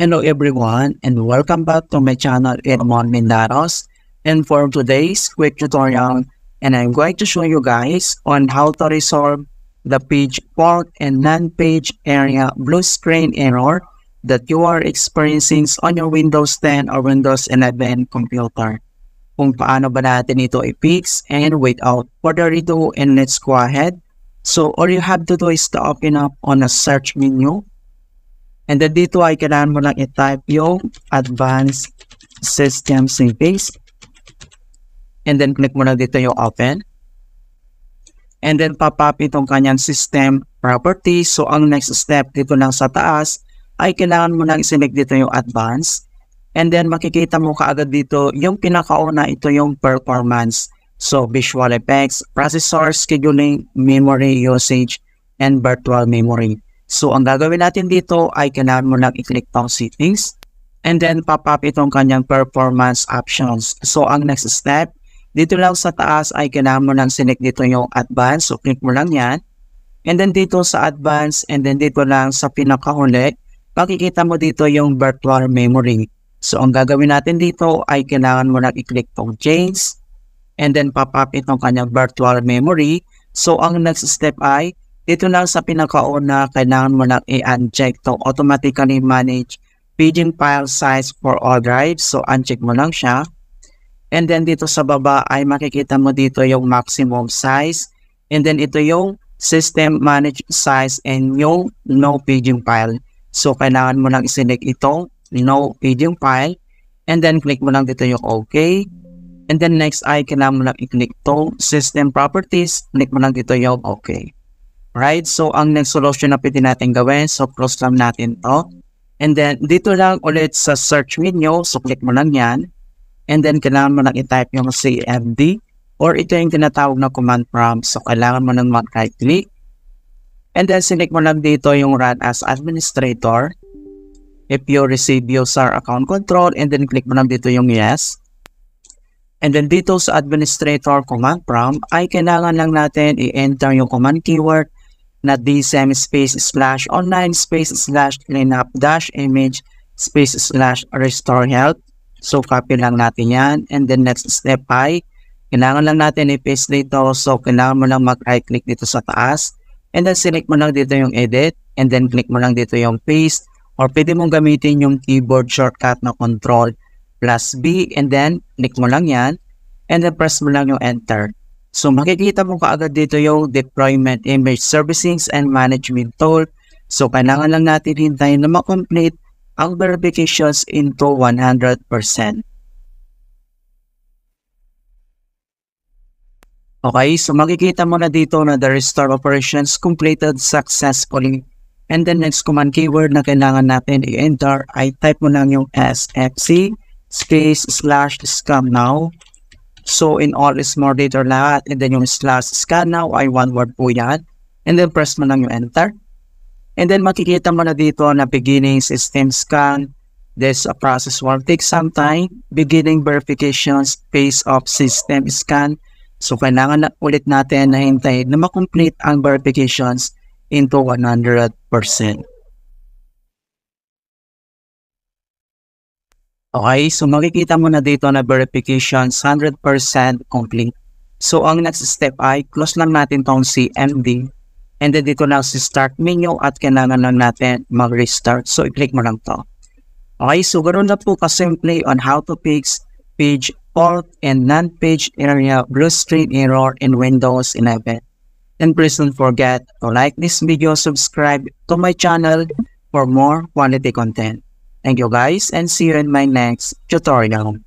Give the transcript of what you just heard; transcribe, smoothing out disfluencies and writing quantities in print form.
Hello everyone and welcome back to my channel Edmond Mindaros, and for today's quick tutorial and I'm going to show you guys on how to resolve the page fault and non-page area blue screen error that you are experiencing on your Windows 10 or Windows 11 computer. Kung paano ba natin ito i-fix, and without further ado, and let's go ahead. So all you have to do is to open up on a search menu. And then dito ay kailangan mo lang i-type yung Advanced System Settings. And then click mo lang dito yung Open. And then pop-up itong kanyang System Properties. So ang next step dito lang sa taas ay kailangan mo lang i-select dito yung Advanced. And then makikita mo kaagad dito yung pinakauna, ito yung Performance. So Visual Effects, Processor, Scheduling, Memory Usage, and Virtual Memory. So, ang gagawin natin dito ay kailangan mo lang i-click tong settings and then pop-up itong kanyang performance options. So, ang next step, dito lang sa taas ay kailangan mo lang select dito yung advanced. So, click mo lang yan. And then dito sa advanced and then dito lang sa pinakahuli, makikita mo dito yung virtual memory. So, ang gagawin natin dito ay kailangan mo lang i-click tong change and then pop-up itong kanyang virtual memory. So, ang next step ay dito lang sa pinakauna, kailangan mo lang i-uncheck to automatically manage paging file size for all drives. So, uncheck mo lang siya. And then dito sa baba ay makikita mo dito yung maximum size. And then ito yung system manage size and yung no paging file. So, kailangan mo lang i-select itong no paging file. And then click mo lang dito yung OK. And then next ay kailangan mo lang i-click to system properties. Click mo lang dito yung OK. Right, so ang next solution na pwede natin gawin, so close lang natin to. And then dito lang ulit sa search menu, so click mo lang yan. And then kailangan mo lang i-type yung CMD or ito yung tinatawag na command prompt. So kailangan mo lang mag-right click. And then select mo lang dito yung run as administrator. If you receive user account control, and then click mo lang dito yung yes. And then dito sa administrator command prompt ay kailangan lang natin i-enter yung command keyword na dsem /online/cleanup-image/restore health. So copy lang natin yan. And then next step ay kailangan lang natin i-paste dito. So kailangan mo lang mag-right click dito sa taas. And then select mo lang dito yung edit. And then click mo lang dito yung paste. Or pwede mong gamitin yung keyboard shortcut na Ctrl+B. And then click mo lang yan. And then press mo lang yung enter. So makikita mo kaagad dito yung deployment image servicings and management tool. So kailangan lang natin hintayin na ma-complete ang verifications into 100%. Okay, so makikita mo na dito na the restore operations completed successfully. And the next command keyword na kailangan natin i-enter ay type mo lang yung sfc /scan now. So, in all small letter lahat, and then yung /scan now ay one word po yan. And then, press mo lang yung enter. And then, makikita mo na dito na beginning system scan. This process will take some time. Beginning verifications, phase of system scan. So, kailangan na ulit natin na hintayin na makomplete ang verifications into 100%. Okay, so makikita mo na dito na verifications 100% complete. So ang next step ay close lang natin tong CMD. And then dito lang si start menu at kailangan lang natin mag-restart. So i-click mo lang to. Okay, so ganoon na po kasimple on how to fix page fault and non-page area blue screen error in Windows 11. And please don't forget to like this video, subscribe to my channel for more quality content. Thank you guys and see you in my next tutorial.